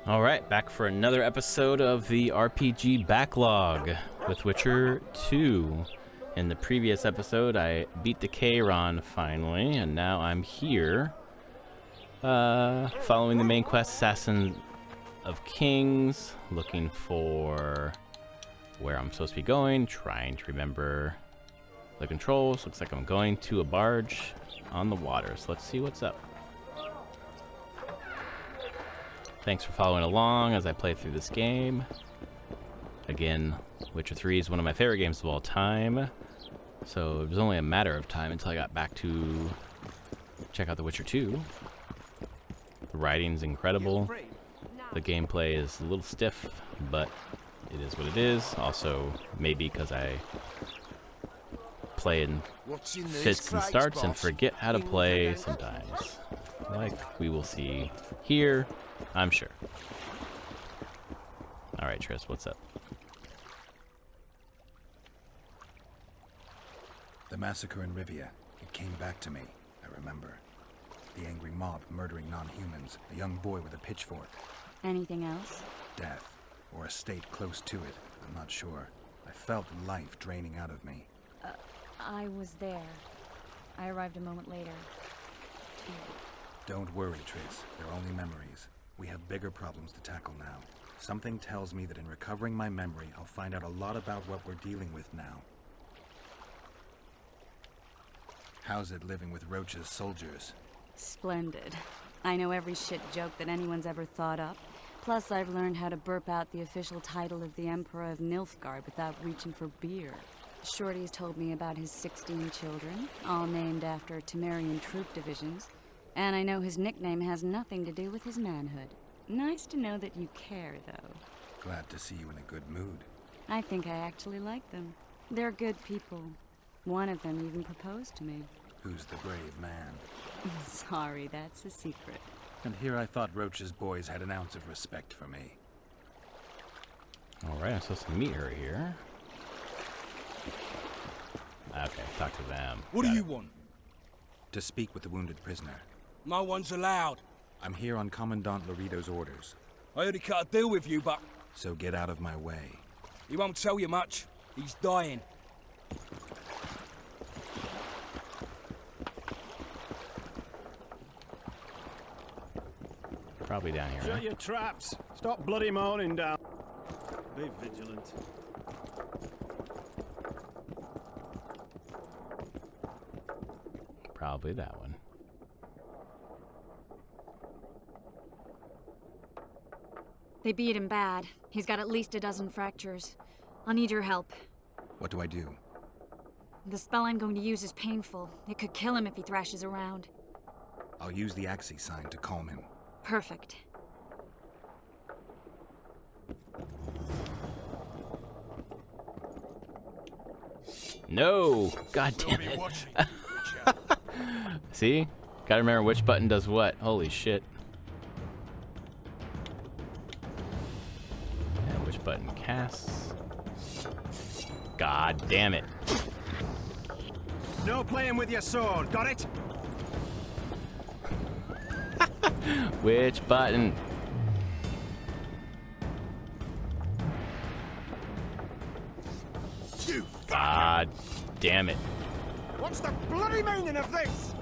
Alright, back for another episode of the RPG Backlog with Witcher 2. In the previous episode, I beat the Kayron finally, and now I'm here following the main quest, Assassin of Kings, looking for where I'm supposed to be going, trying to remember the controls. Looks like I'm going to a barge on the water, so let's see what's up. Thanks for following along as I play through this game. Again, Witcher 3 is one of my favorite games of all time, so it was only a matter of time until I got back to check out The Witcher 2. The writing's incredible. The gameplay is a little stiff, but it is what it is. Also, maybe because I play in fits and starts and forget how to play sometimes. Like we will see here, I'm sure. Alright, Triss, what's up? The massacre in Rivia. It came back to me, I remember. The angry mob murdering non-humans, a young boy with a pitchfork. Anything else? Death, or a state close to it, I'm not sure. I felt life draining out of me. I was there. I arrived a moment later. Too. Don't worry, Triss. They're only memories. We have bigger problems to tackle now. Something tells me that in recovering my memory, I'll find out a lot about what we're dealing with now. How's it living with Roach's soldiers? Splendid. I know every shit joke that anyone's ever thought up. Plus, I've learned how to burp out the official title of the Emperor of Nilfgaard without reaching for beer. Shorty's told me about his 16 children, all named after Temerian troop divisions. And I know his nickname has nothing to do with his manhood. Nice to know that you care, though. Glad to see you in a good mood. I think I actually like them. They're good people. One of them even proposed to me. Who's the brave man? Sorry, that's a secret. And here I thought Roach's boys had an ounce of respect for me. Alright, I'm supposed to meet her here. Okay, talk to them. What do you want? To speak with the wounded prisoner. No one's allowed. I'm here on Commandant Lorito's orders. I already cut a deal with you, but So get out of my way. he won't tell you much. He's dying. Probably down here. Huh? Shut your traps. Stop bloody moaning down. Be vigilant. Probably that one. They beat him bad. He's got at least a dozen fractures. I'll need your help. What do I do? The spell I'm going to use is painful. It could kill him if he thrashes around. I'll use the Axii sign to calm him. Perfect. No! God damn it. See? Gotta remember which button does what. Holy shit. And which button casts. God damn it. No playing with your sword, got it? Which button? God damn it. What's the bloody meaning of this?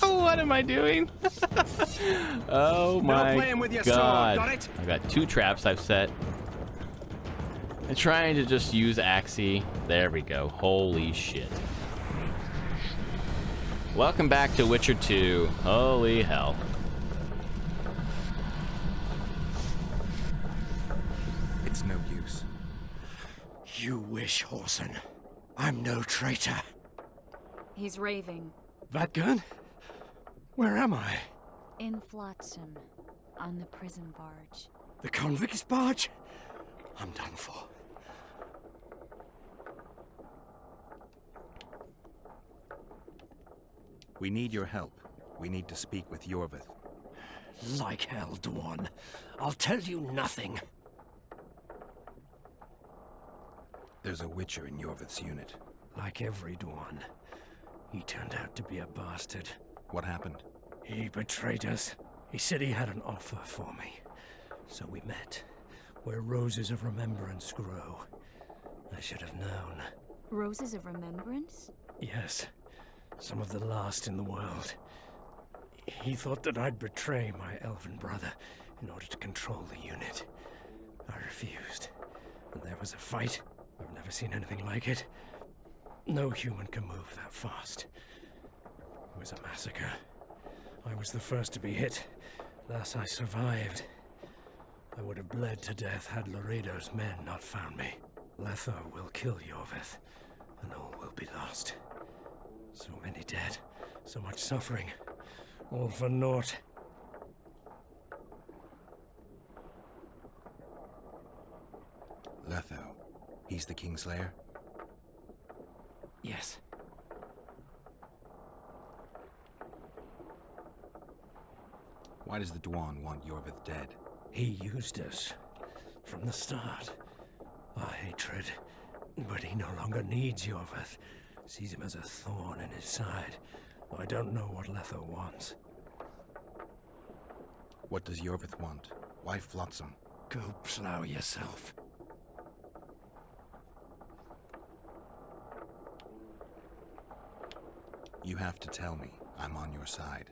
Oh, what am I doing? Oh my playing with your god. sword, got it? I've got 2 traps I've set. I'm trying to just use Axii. There we go. Holy shit. Welcome back to Witcher 2. Holy hell. It's no use. You wish, Horson. I'm no traitor. He's raving. That gun? Where am I? In Flotsam, on the prison barge. The convict's barge? I'm done for. We need your help. We need to speak with Yorvith. Like hell, Dwan. I'll tell you nothing. There's a Witcher in Yorvith's unit. Like every Dwan. He turned out to be a bastard. What happened? He betrayed us. He said he had an offer for me. So we met, where roses of remembrance grow. I should have known. Roses of Remembrance? Yes, some of the last in the world. He thought that I'd betray my elven brother in order to control the unit. I refused, and there was a fight. I've never seen anything like it. No human can move that fast. It was a massacre. I was the first to be hit. Thus I survived. I would have bled to death had Laredo's men not found me. Letho will kill Yorvith, and all will be lost. So many dead, so much suffering, all for naught. Letho. He's the Kingslayer? Yes. Why does the Dwan want Yorvith dead? He used us from the start. Our hatred. But he no longer needs Yorvith. Sees him as a thorn in his side. I don't know what Letho wants. What does Yorvith want? Why Flotsam? Go plow yourself. You have to tell me. I'm on your side.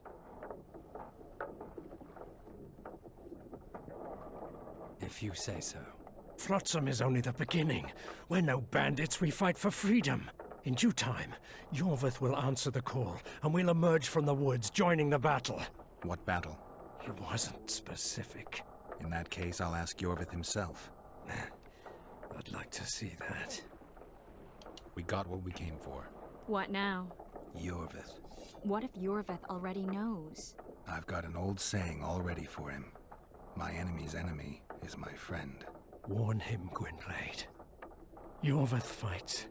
If you say so. Flotsam is only the beginning. We're no bandits, we fight for freedom. In due time, Yorvith will answer the call, and we'll emerge from the woods, joining the battle. What battle? He wasn't specific. In that case, I'll ask Yorvith himself. I'd like to see that. We got what we came for. What now? Yorvith. What if Yorvith already knows? I've got an old saying all ready for him. My enemy's enemy is my friend. Warn him, Gwynblade. Yorvith fights,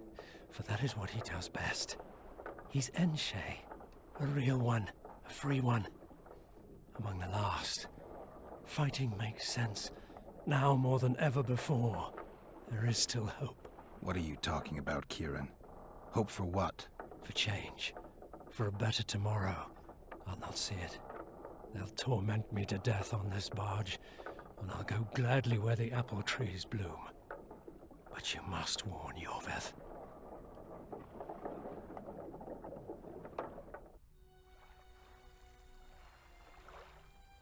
for that is what he does best. He's Enshe, a real one, a free one. Among the last. Fighting makes sense. Now more than ever before. There is still hope. What are you talking about, Kieran? Hope for what? For change. For a better tomorrow. I'll not see it. They'll torment me to death on this barge, and I'll go gladly where the apple trees bloom. But you must warn Yorvith.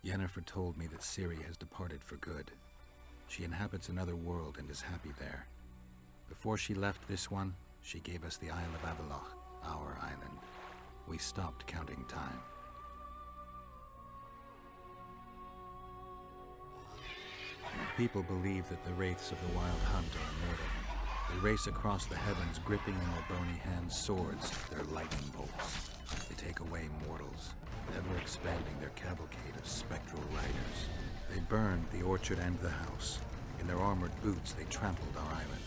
Yennefer told me that Ciri has departed for good. She inhabits another world and is happy there. Before she left this one, she gave us the Isle of Avalok, our island. We stopped counting time. People believe that the wraiths of the Wild Hunt are immortal. They race across the heavens, gripping in their bony hands swords, their lightning bolts. They take away mortals, ever expanding their cavalcade of spectral riders. They burned the orchard and the house. In their armored boots, they trampled our island.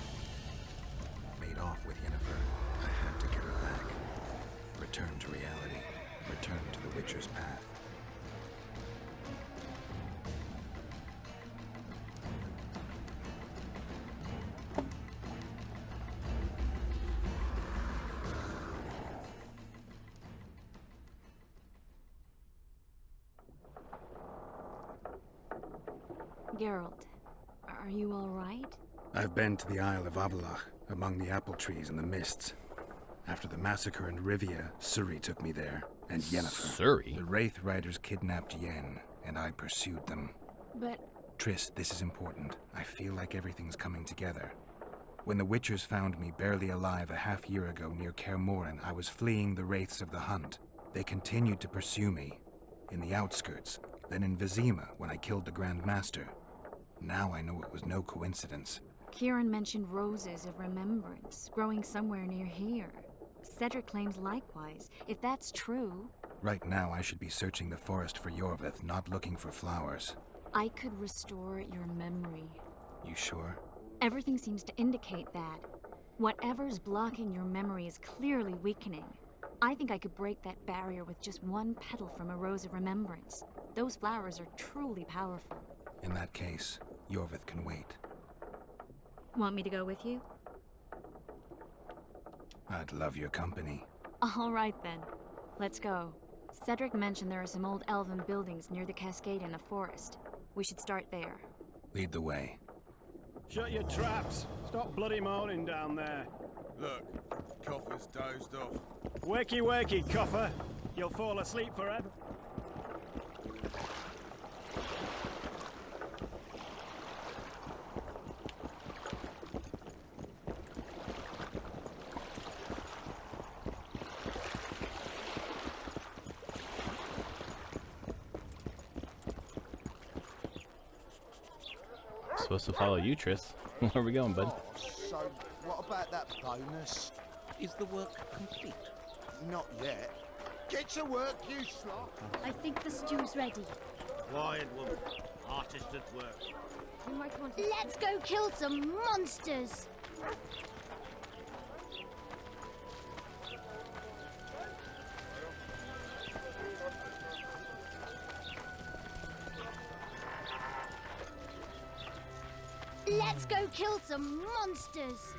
Made off with Yennefer, I had to get her back. Return to reality. Return to the Witcher's path. Geralt, are you all right? I've been to the Isle of Avalok, among the apple trees and the mists. After the massacre in Rivia, Ciri took me there, and Yennefer. Ciri? The Wraith Riders kidnapped Yen, and I pursued them. But Triss, this is important. I feel like everything's coming together. When the Witchers found me barely alive a half-year ago near Kaer Morhen, I was fleeing the Wraiths of the Hunt. They continued to pursue me, in the outskirts, then in Vizima when I killed the Grand Master. Now I know it was no coincidence. Kieran mentioned roses of remembrance growing somewhere near here. Cedric claims likewise. If that's true... Right now I should be searching the forest for Yorvith, not looking for flowers. I could restore your memory. You sure? Everything seems to indicate that. Whatever's blocking your memory is clearly weakening. I think I could break that barrier with just one petal from a rose of remembrance. Those flowers are truly powerful. In that case, Yorvith can wait. Want me to go with you? I'd love your company. All right then. Let's go. Cedric mentioned there are some old elven buildings near the cascade in the forest. We should start there. Lead the way. Shut your traps. Stop bloody moaning down there. Look, Coffer's dozed off. Wakey, wakey, Coffer. You'll fall asleep forever. Supposed to follow you, Triss. Where are we going, bud? So, what about that bonus? Is the work complete? Not yet. Get to work, you slot. I think the stew's ready. Quiet, woman. Artist at work. Let's go kill some monsters! Let's go kill some monsters!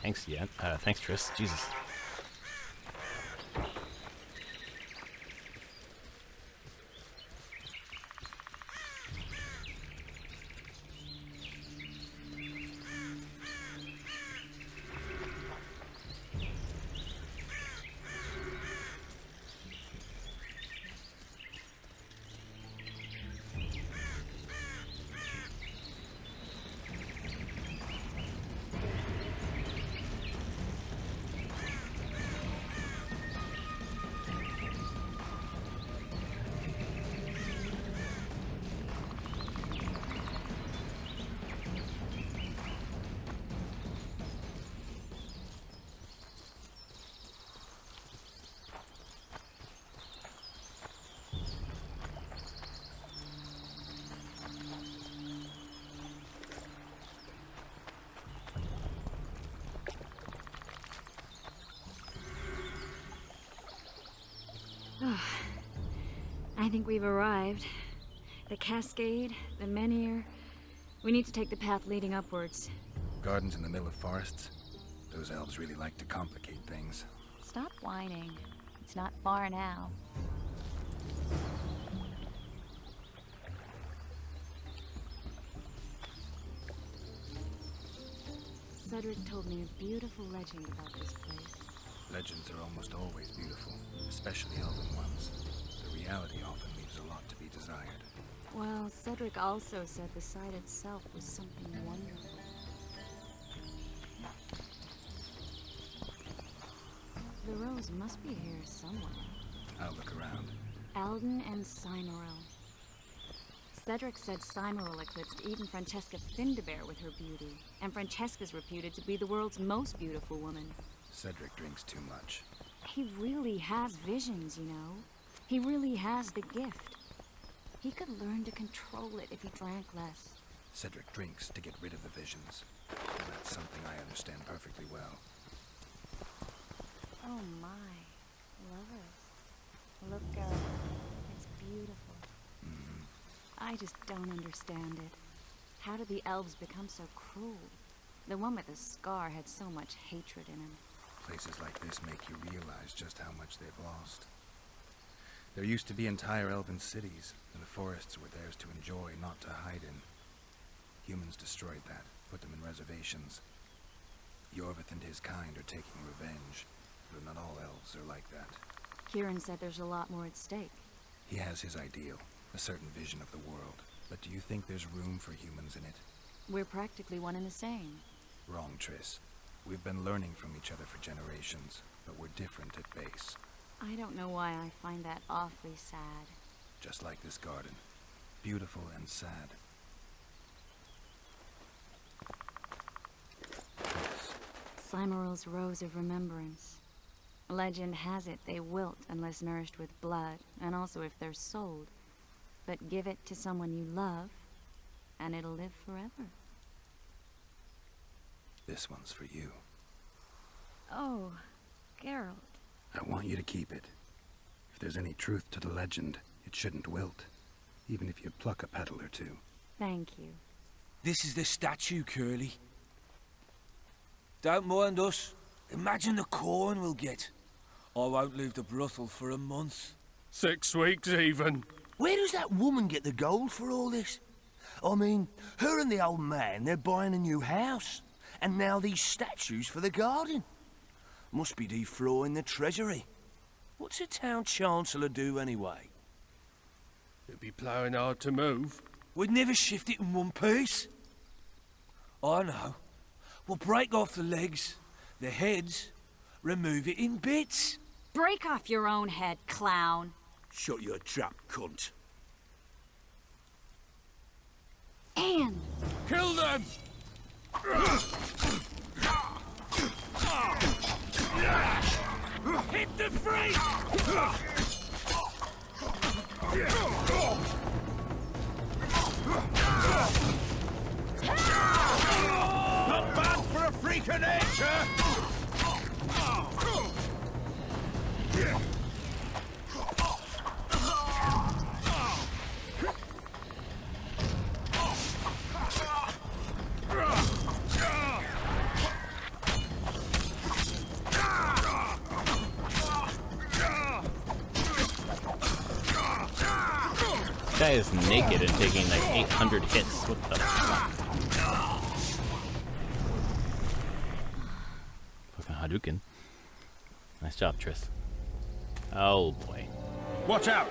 Thanks, yeah. Thanks, Triss. Jesus. I think we've arrived. The cascade, the menhir. We need to take the path leading upwards. Gardens in the middle of forests. Those elves really like to complicate things. Stop whining. It's not far now. Cedric told me a beautiful legend about this place. Legends are almost always beautiful, especially elven ones. The reality often leaves a lot to be desired. Well, Cedric also said the site itself was something wonderful. The rose must be here somewhere. I'll look around. Alden and Cymoril. Cedric said Cymoril eclipsed even Francesca Findabair with her beauty, and Francesca's reputed to be the world's most beautiful woman. Cedric drinks too much. He really has visions, you know. He really has the gift. He could learn to control it if he drank less. Cedric drinks to get rid of the visions. And that's something I understand perfectly well. Oh my. Lovers. Look out. It's beautiful. I just don't understand it. How did the elves become so cruel? The one with the scar had so much hatred in him. Places like this make you realize just how much they've lost. There used to be entire elven cities, and the forests were theirs to enjoy, not to hide in. Humans destroyed that, put them in reservations. Yorvith and his kind are taking revenge, but not all elves are like that. Kieran said there's a lot more at stake. He has his ideal, a certain vision of the world. But do you think there's room for humans in it? We're practically one and the same. Wrong, Triss. We've been learning from each other for generations, but we're different at base. I don't know why I find that awfully sad. Just like this garden. Beautiful and sad. Triss. Cymoril's Rose of Remembrance. Legend has it they wilt unless nourished with blood, and also if they're sold. But give it to someone you love, and it'll live forever. This one's for you. Oh, Geralt. I want you to keep it. If there's any truth to the legend, it shouldn't wilt. Even if you pluck a petal or two. Thank you. This is the statue, Curly. Don't mind us. Imagine the corn we'll get. I won't leave the brothel for a month. 6 weeks even. Where does that woman get the gold for all this? I mean, her and the old man, they're buying a new house. And now these statues for the garden. Must be defraughting the treasury. What's a town chancellor do anyway? It'd be ploughing hard to move. We'd never shift it in one piece. I know. We'll break off the legs, the heads, remove it in bits. Break off your own head, clown. Shut your trap, cunt. And Kill them! Hit the freak! Not bad for a freak of nature! This guy is naked and taking like 800 hits. What the fuck? Fucking Hadouken. Nice job, Triss. Oh boy. Watch out!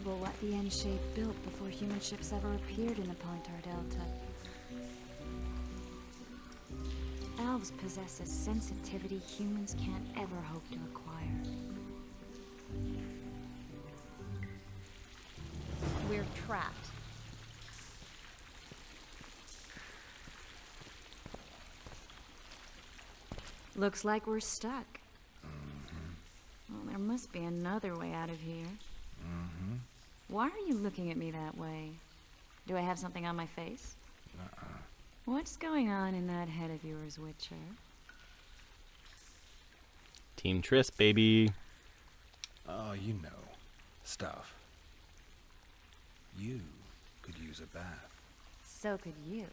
incredible what the N-shape built before human ships ever appeared in the Pontar Delta. Elves possess a sensitivity humans can't ever hope to acquire. We're trapped. Looks like we're stuck. Well, there must be another way out of here. Why are you looking at me that way? Do I have something on my face? What's going on in that head of yours, Witcher? Team Triss, baby. Oh, you know. Stuff. You could use a bath. So could you.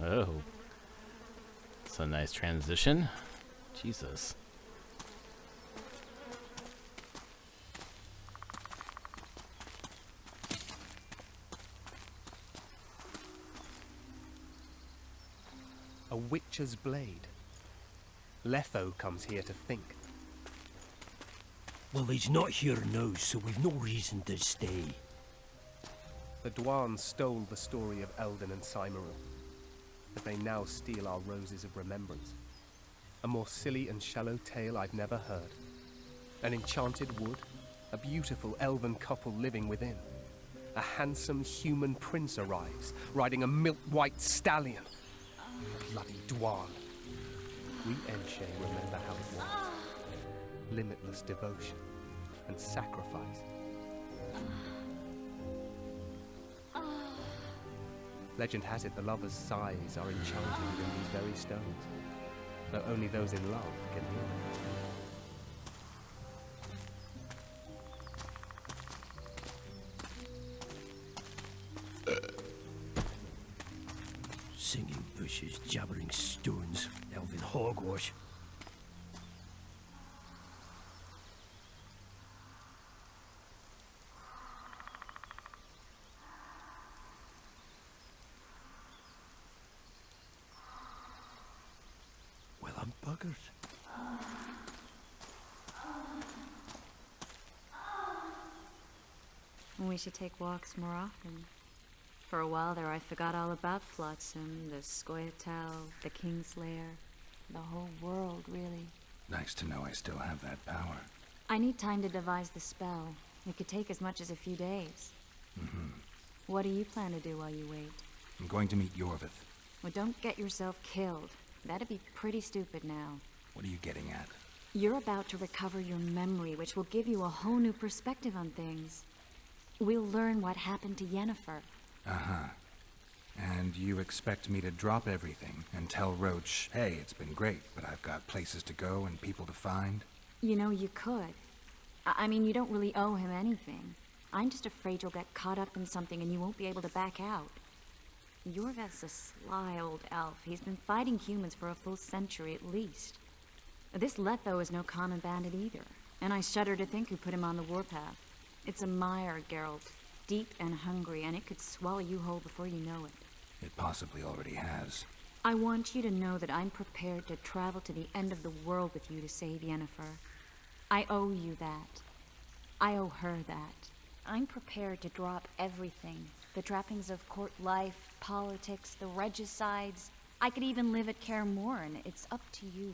Oh. It's a nice transition. Jesus. A witcher's blade. Letho comes here to think. Well, he's not here now, so we've no reason to stay. The Dwan stole the story of Eldon and Cymru, but they now steal our roses of remembrance. A more silly and shallow tale I've never heard. An enchanted wood, a beautiful elven couple living within. A handsome human prince arrives, riding a milk-white stallion. Bloody Dwan. We Enshe remember how it was. Limitless devotion and sacrifice. Legend has it the lovers' sighs are enchanted within these very stones, though only those in love can hear them. Singing bushes, jabbering stones. Now hogwash. Well, I'm buggered. We should take walks more often. For a while there, I forgot all about Flotsam, the Scoia'tael, the Kingslayer, the whole world, really. Nice to know I still have that power. I need time to devise the spell. It could take as much as a few days. What do you plan to do while you wait? I'm going to meet Yorvith. Well, don't get yourself killed. That'd be pretty stupid now. What are you getting at? You're about to recover your memory, which will give you a whole new perspective on things. We'll learn what happened to Yennefer. Uh-huh. And you expect me to drop everything and tell Roach, hey, it's been great, but I've got places to go and people to find? You know, you could. I mean, you don't really owe him anything. I'm just afraid you'll get caught up in something and you won't be able to back out. Yorvith's a sly old elf. He's been fighting humans for a full century at least. This Letho is no common bandit either, and I shudder to think who put him on the warpath. It's a mire, Geralt. Deep and hungry, and it could swallow you whole before you know it. It possibly already has. I want you to know that I'm prepared to travel to the end of the world with you to save Yennefer. I owe you that. I owe her that. I'm prepared to drop everything. The trappings of court life, politics, the regicides. I could even live at Kaer Morhen. It's up to you.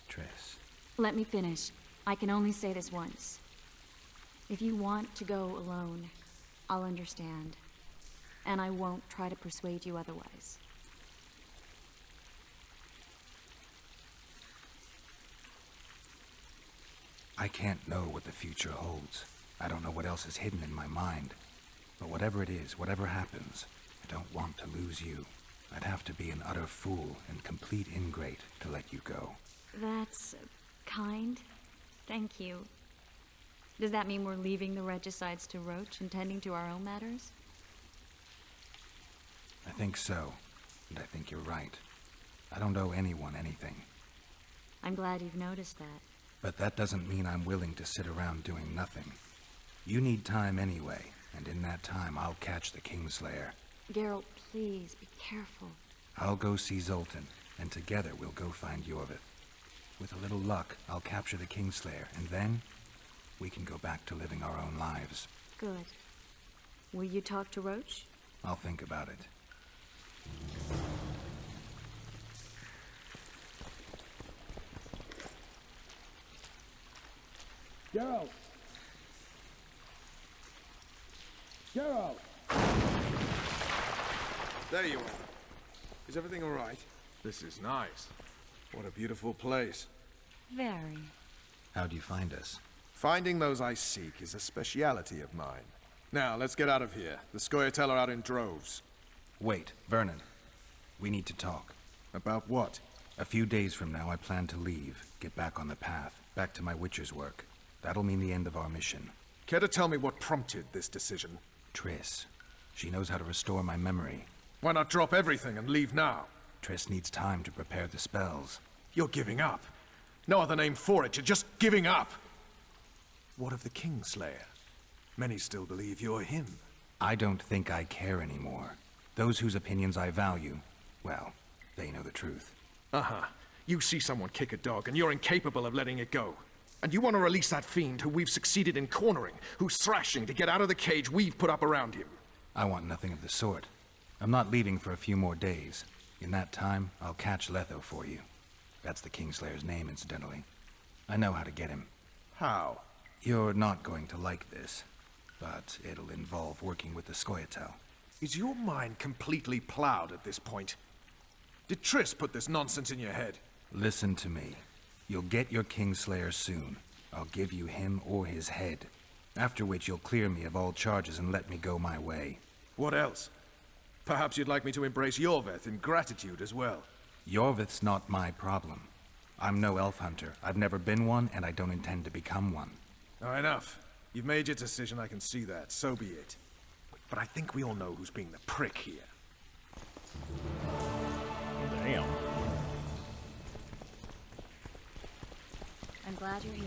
Triss. Let me finish. I can only say this once. If you want to go alone, I'll understand. And I won't try to persuade you otherwise. I can't know what the future holds. I don't know what else is hidden in my mind. But whatever it is, whatever happens, I don't want to lose you. I'd have to be an utter fool and complete ingrate to let you go. That's kind. Thank you. Does that mean we're leaving the regicides to Roach and tending to our own matters? I think so, and I think you're right. I don't owe anyone anything. I'm glad you've noticed that. But that doesn't mean I'm willing to sit around doing nothing. You need time anyway, and in that time I'll catch the Kingslayer. Geralt, please, be careful. I'll go see Zoltan, and together we'll go find Yorvith. With a little luck, I'll capture the Kingslayer, and then we can go back to living our own lives. Good. Will you talk to Roach? I'll think about it. Geralt! Geralt! There you are. Is everything all right? This is nice. What a beautiful place. Very. How'd you find us? Finding those I seek is a speciality of mine. Now, let's get out of here. The Scoia'tael are out in droves. Wait, Vernon. We need to talk. About what? A few days from now, I plan to leave, get back on the path, back to my Witcher's work. That'll mean the end of our mission. Care to tell me what prompted this decision? Triss. She knows how to restore my memory. Why not drop everything and leave now? Triss needs time to prepare the spells. You're giving up. No other name for it. You're just giving up. What of the Kingslayer? Many still believe you're him. I don't think I care anymore. Those whose opinions I value, well, they know the truth. Uh-huh. You see someone kick a dog and you're incapable of letting it go. And you want to release that fiend who we've succeeded in cornering, who's thrashing to get out of the cage we've put up around him. I want nothing of the sort. I'm not leaving for a few more days. In that time, I'll catch Letho for you. That's the Kingslayer's name, incidentally. I know how to get him. How? You're not going to like this, but it'll involve working with the Scoia'tael. Is your mind completely plowed at this point? Did Triss put this nonsense in your head? Listen to me. You'll get your Kingslayer soon. I'll give you him or his head. After which you'll clear me of all charges and let me go my way. What else? Perhaps you'd like me to embrace Yorvith in gratitude as well. Yorvith's not my problem. I'm no elf hunter. I've never been one, and I don't intend to become one. Enough. You've made your decision, I can see that. So be it. But I think we all know who's being the prick here. Damn. Glad you're here.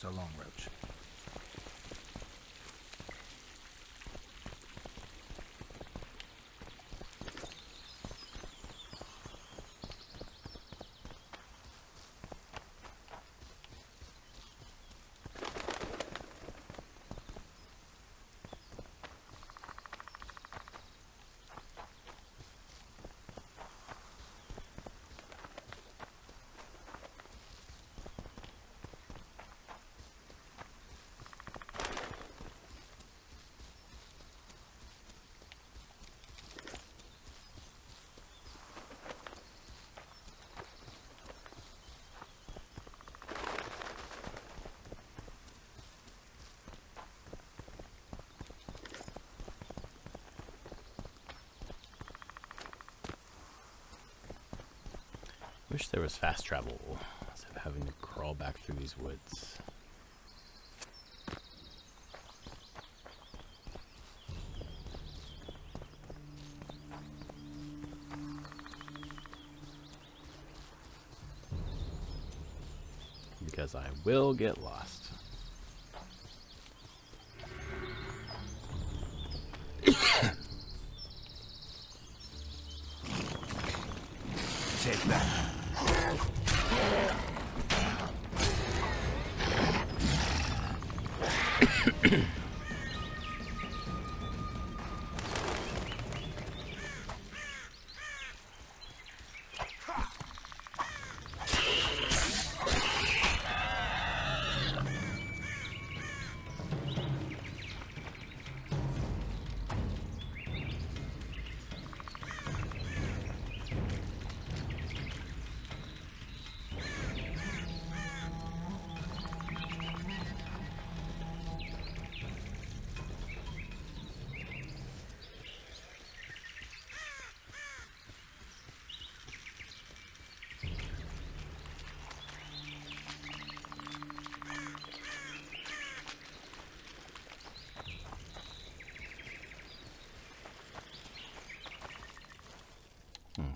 So long, Roach. Wish there was fast travel instead of having to crawl back through these woods. Because I will get lost. Take that.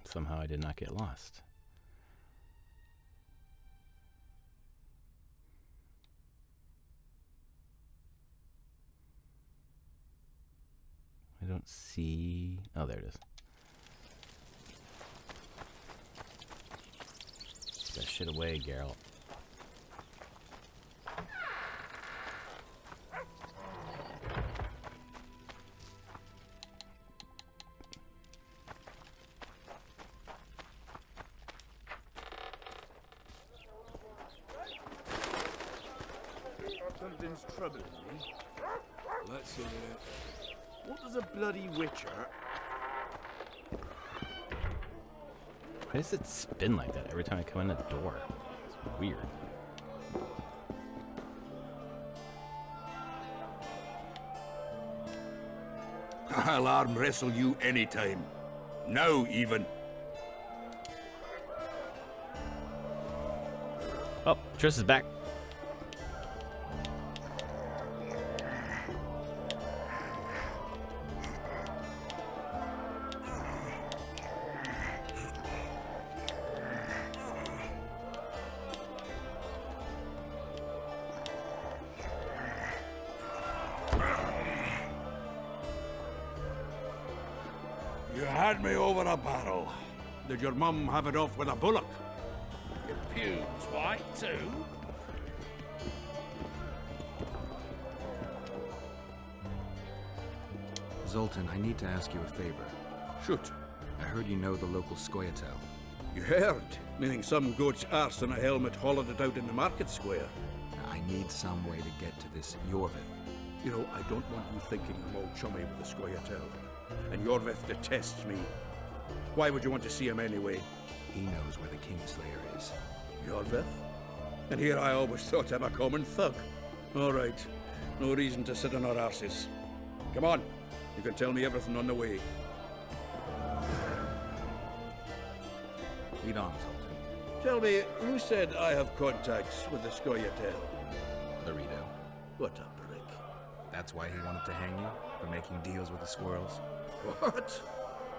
Somehow I did not get lost. I don't see... Oh, there it is. Get that shit away, Geralt. Something's troubling me. Let's see it. What does a bloody witcher... Why does it spin like that every time I come in the door? It's weird. I'll arm wrestle you anytime. Now, even. Oh, Triss is back. You had me over a barrel. Did your mum have it off with a bullock? Your pubes white too? Zoltan, I need to ask you a favor. Shoot. I heard you know the local Scoia'tael. You heard? Meaning some goat's arse in a helmet hollowed it out in the market square. I need some way to get to this Yorvith. You know, I don't want you thinking I'm all chummy with the Scoia'tael. And Yorvith detests me. Why would you want to see him anyway? He knows where the Kingslayer is. Yorvith? And here I always thought him a common thug. All right. No reason to sit on our arses. Come on. You can tell me everything on the way. Lead on, Zoltan. Tell me, who said I have contacts with the Scoia'tael? Laredo. What a prick. That's why he wanted to hang you? For making deals with the squirrels? What?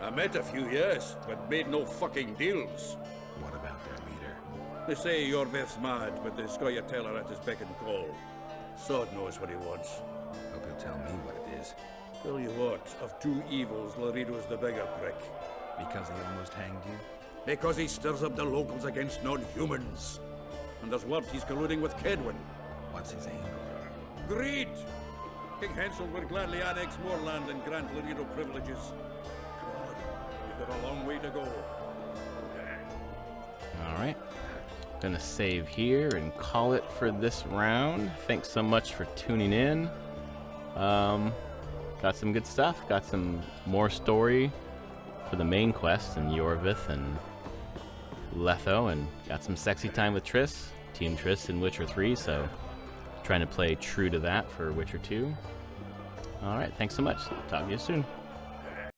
I met a few, yes, but made no fucking deals. What about their leader? They say Yorvith's mad, but the Scoia'tael are at his beck and call. Sod knows what he wants. Hope he'll tell me what it is. Tell you what, of two evils, Laredo's the bigger prick. Because he almost hanged you? Because he stirs up the locals against non-humans. And there's word he's colluding with Kedwin. What's his aim? Greed! King Hansel would gladly annex more land and grant Laredo privileges. Come on, you've got a long way to go. Alright. Gonna save here and call it for this round. Thanks so much for tuning in. Got some good stuff. Got some more story for the main quest in Yorvith and Letho, and got some sexy time with Triss, Team Triss in Witcher 3, so trying to play true to that for Witcher 2. Alright, thanks so much. Talk to you soon.